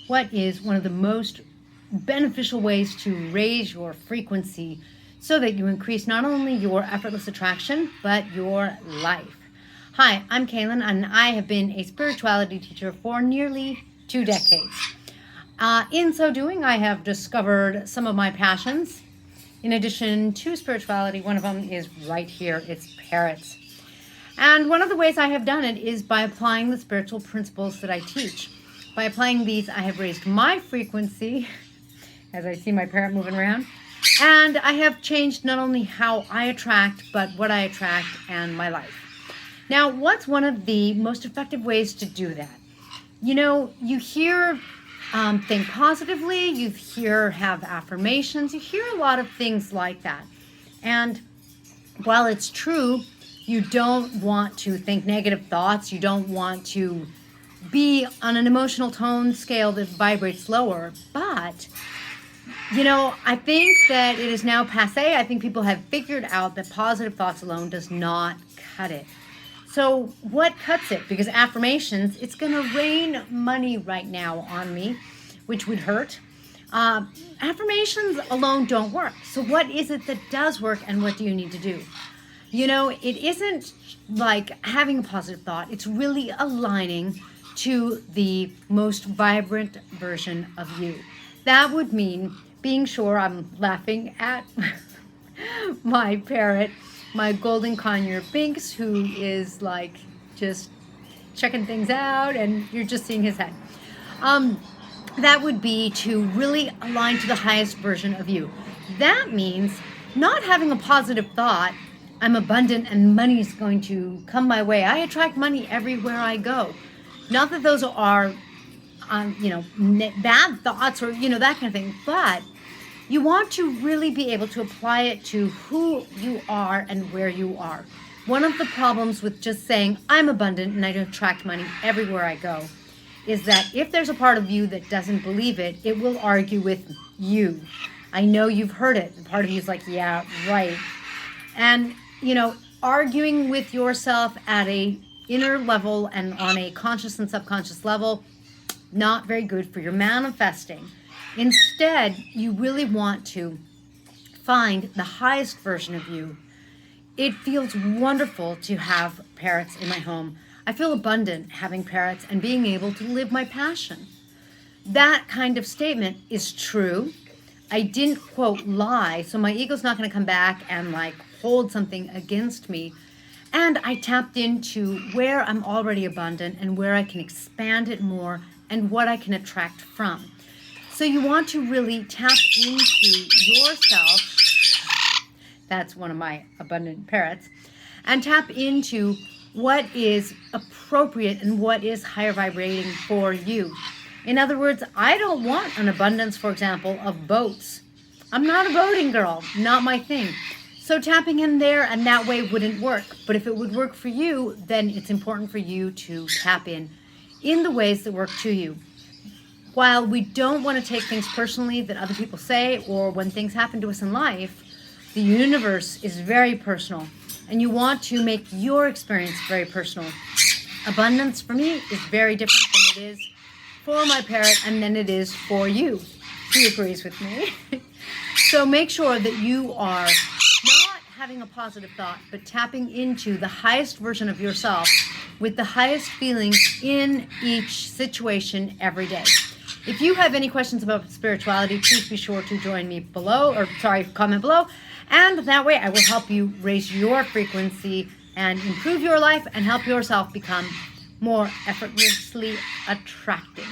what is one of the most beneficial ways to raise your frequency so that you increase not only your effortless attraction, but your life. Hi, I'm Kaylin, and I have been a spirituality teacher for nearly 2 decades. In so doing, I have discovered some of my passions. In addition to spirituality, one of them is right here. It's parrots. And one of the ways I have done it is by applying the spiritual principles that I teach. By applying these, I have raised my frequency, as I see my parrot moving around, and I have changed not only how I attract, but what I attract and my life. Now, what's one of the most effective ways to do that? You know, you hear think positively, you hear have affirmations, you hear a lot of things like that. And while it's true, you don't want to think negative thoughts, you don't want to be on an emotional tone scale that vibrates lower, but you know, I think that it is now passé. I think people have figured out that positive thoughts alone does not cut it. So what cuts it? Because affirmations, it's going to rain money right now on me, which would hurt. Affirmations alone don't work. So what is it that does work, and what do you need to do? You know, it isn't like having a positive thought. It's really aligning to the most vibrant version of you. That would mean being sure, I'm laughing at my parrot, my golden conure Binks, who is like just checking things out, and you're just seeing his head. That would be to really align to the highest version of you. That means not having a positive thought, I'm abundant and money is going to come my way. I attract money everywhere I go. Not that those are, bad thoughts or, that kind of thing, but you want to really be able to apply it to who you are and where you are. One of the problems with just saying, I'm abundant and I attract money everywhere I go, is that if there's a part of you that doesn't believe it, it will argue with you. I know you've heard it. The part of you is like, yeah, right. And, arguing with yourself at a inner level and on a conscious and subconscious level, not very good for your manifesting. Instead, you really want to find the highest version of you. It feels wonderful to have parrots in my home. I feel abundant having parrots and being able to live my passion. That kind of statement is true. I didn't, quote, lie, so my ego's not going to come back and hold something against me. And I tapped into where I'm already abundant and where I can expand it more and what I can attract from. So you want to really tap into yourself. That's one of my abundant parrots. And tap into what is appropriate and what is higher vibrating for you. In other words, I don't want an abundance, for example, of boats. I'm not a boating girl, not my thing. So tapping in there and that way wouldn't work. But if it would work for you, then it's important for you to tap in the ways that work to you. While we don't want to take things personally that other people say or when things happen to us in life, the universe is very personal and you want to make your experience very personal. Abundance for me is very different than it is for my parrot and than it is for you. He agrees with me. So make sure that you are not having a positive thought, but tapping into the highest version of yourself with the highest feelings in each situation every day. If you have any questions about spirituality, please be sure to join me comment below. And that way I will help you raise your frequency and improve your life and help yourself become more effortlessly attracting.